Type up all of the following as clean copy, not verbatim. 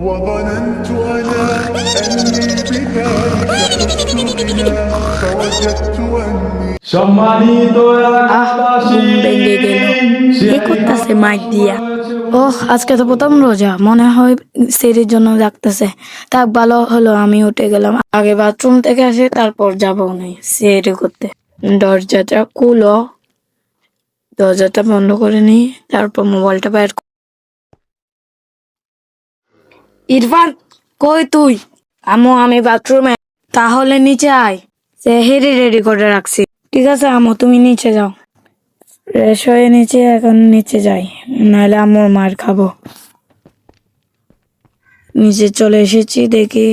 وظننت أنا أني بذلك حزت غنى فوجدت أني সম্মানিত এলাকাবাসী, ঘুম ভেঙে গেল। কে করতেছে মাইক দিয়া? ওহ, আজকে তো প্রথম রোজা, মনে হয় সেরির জন্য ডাকতেছে। তাক ভালো হলো আমি উঠে গেলাম, আগে বাথরুম থেকে আসে তারপর যাবো নাই সেরি করতে। দরজাটা খুলো, দরজাটা বন্ধ করে নি, তারপর মোবাইলটা বাইর ইরফান, কই তুই? আম্মু আমি বাথরুমে। তাহলে নিচে আয়, সেহেরি রেডি করে রাখছি। ঠিক আছে আম্মু, তুমি নিচে যাও। ফ্রেশ হয়ে নিচে এখন নিচে যাই, নাহলে আম্মুর মার খাবো। নিচে চলে এসেছি, দেখি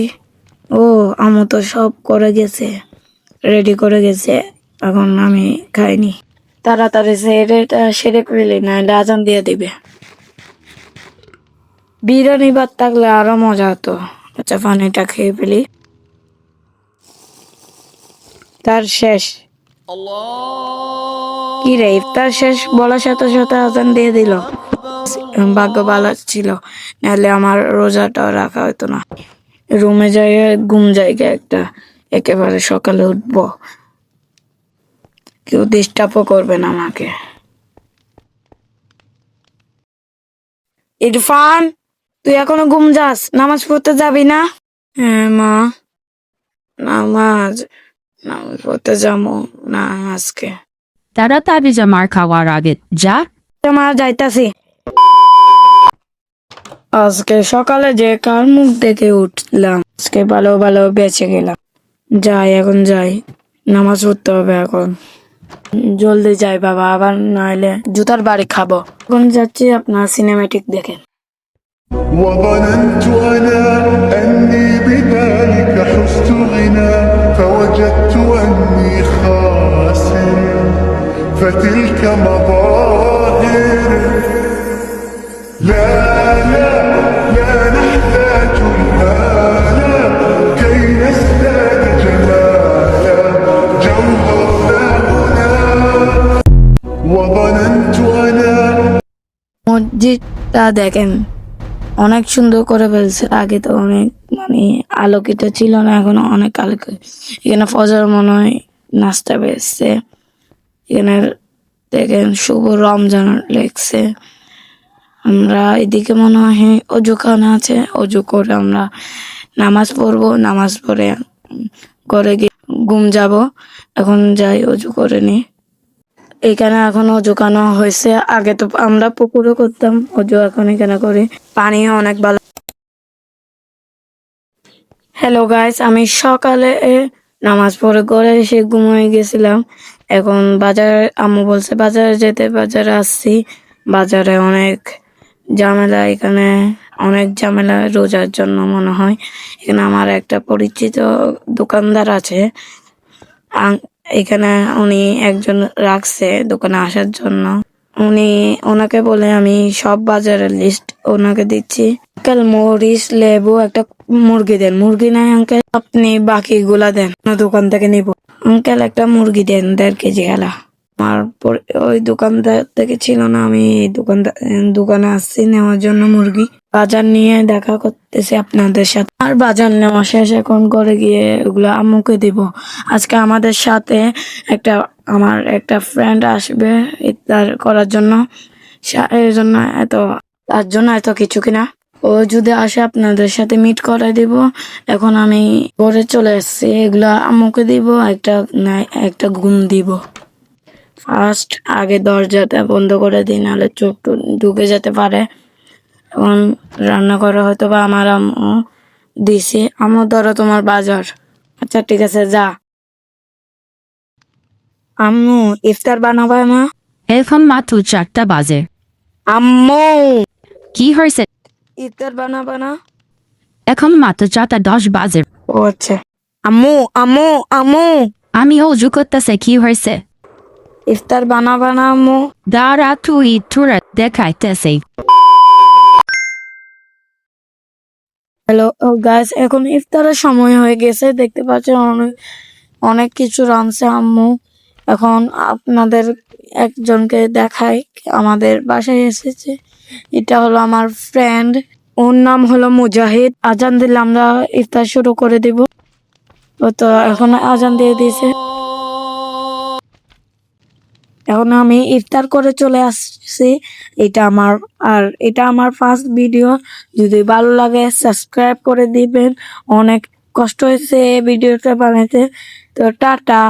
ও আম্মু তো সব করে গেছে, রেডি করে গেছে। এখন আমি খাইনি, তাড়াতাড়ি সেরে ফেলি, নাহলে আজান দিয়ে দিবে। বিরিয়ানি ভাত থাকলে আরো মজা হতো। আচ্ছা, পানিটা খেয়ে ফেলি। তার শেষ। কি রে, ইফতার শেষ বলার সাথে সাথে আজান দিয়ে দিল। ভাগ্য ভালো ছিল, নাহলে আমার রোজাটা রাখা হতো না। রুমে যাই, ঘুম জায়গা একটা, একেবারে সকালে উঠবো, কেউ ডিস্টার্বও করবে না আমাকে। ইরফান, তুই এখনো ঘুম যাস? নামাজ পড়তে যাবি না? হ্যাঁ মা, নামাজ নামাজ পড়তে যাবো না আজকে। তাড়াতাড়ি যা, মার খাওয়ার আগে যা। মা যাইতাছি। আজকে সকালে যে কার মুখ দেখে উঠলাম, আজকে ভালো ভালো বেঁচে গেলাম। যাই, এখন যাই, নামাজ পড়তে হবে এখন। জলদি যাই বাবা, আবার নাহলে জুতার বাড়ি খাবো। এখন যাচ্ছি, আপনার সিনেমেটিক দেখেন। وظننت أنا أني بذلك حزت غنى فوجدت أني خاسر فتلك مظاهر لا لا لا نحتاج المال كي نزداد جمالا جوهرنا هنا وظننت أنا মসজিদটা দেখেন, অনেক সুন্দর করে ফেলছে। আগে তো অনেক আলোকিত ছিল না, এখন অনেক আলোকিত। এখানে ফজর মনে হয় নাস্তা বেজছে। এখানে দেখেন শুভ রমজান লেখছে। আমরা এদিকে মনে হয় অজুখানা আছে, অজু করে আমরা নামাজ পড়বো। নামাজ পড়ে ঘরে গিয়ে ঘুম যাব। এখন যাই, অজু করে নি। এখানে এখন অজু খানা হয়েছে, আগে তো আমরা পুকুরে করতাম অজু, এখন এখানে করি। পানিও অনেক ভালো। হ্যালো গাইস, আমি সকালে নামাজ পড়ে ঘরে এসে ঘুমিয়ে গেছিলাম। এখন বাজারে, আম্মু বলছে বাজারে যেতে, বাজারে আসছি। বাজারে অনেক ঝামেলা, এখানে অনেক ঝামেলা রোজার জন্য মনে হয়। এখানে আমার একটা পরিচিত দোকানদার আছে, এখানে উনি একজন রাখছে দোকানে আসার জন্য। ওনাকে বলে আমি সব বাজারের লিস্ট ওনাকে দিচ্ছি। আঙ্কেল, মরিচ, লেবু, একটা মুরগি দেন। মুরগি নাই আঙ্কেল, আপনি বাকিগুলা দেন, দোকান থেকে নিব। আঙ্কেল একটা মুরগি দেন, 1.5 কেজি এলা। আমার ওই দোকানদার থেকে ছিল না, আমি দোকানে আসছি নেওয়ার জন্য মুরগি। বাজার নিয়ে দেখা করতেছি আপনাদের সাথে। আর বাজার নেওয়া শেষ, এখন করে গিয়ে ওগুলো আম্মুকে দিব। আজকে আমাদের সাথে আমার একটা ফ্রেন্ড আসবে ইফতার করার জন্য, এর জন্য তার জন্য এত কিছু কিনা। ও যদি আসে আপনাদের সাথে মিট করে দিব। এখন আমি ঘরে চলে এসেছি, এগুলা আম্মুকে দিব, একটা ঘুম দিব। ফার্স্ট আগে দরজাটা বন্ধ করে দিই, নাহলে চোখ ঢুকে যেতে পারে। এখন রান্না করা হয়তো বা আমার আম্মু দিছে। আম্মু ধরো তোমার বাজার। আচ্ছা ঠিক আছে, যা। আম্মু ইফতার বানাবা না? এখন মাত্র 4টা বাজে। আম্মু কি হয়েছে? ইফতার বানাবা না? এখন মাত্র 4:10 বাজে। ও আচ্ছা। আম্মু আম্মু আম্মু আমি অজু করতেছে, কি হয়েছে? ইফতার বানাবা না আম্মু? দাঁড়া, তুই তোরা দেখাইতেছে। হ্যালো গাইস, এখন ইফতারের সময় হয়ে গেছে, দেখতে পাচ্ছেন অনেক অনেক কিছু রাঁধছে আম্মু। এখন আপনাদের একজনকে দেখাই, আমাদের বাসায় এসেছে। এটা হলো আমার ফ্রেন্ড, ওর নাম হলো মুজাহিদ। আজান দিলে আমরা ইফতার শুরু করে দিব। ও তো এখন আজান দিয়ে দিয়েছে। এখন আমি ইফতার করে চলে আসছি। এটা আমার ফার্স্ট ভিডিও। যদি ভালো লাগে সাবস্ক্রাইব করে দিবেন। অনেক কষ্ট হয়েছে এই ভিডিওটা বানাইতে। তো টাটা।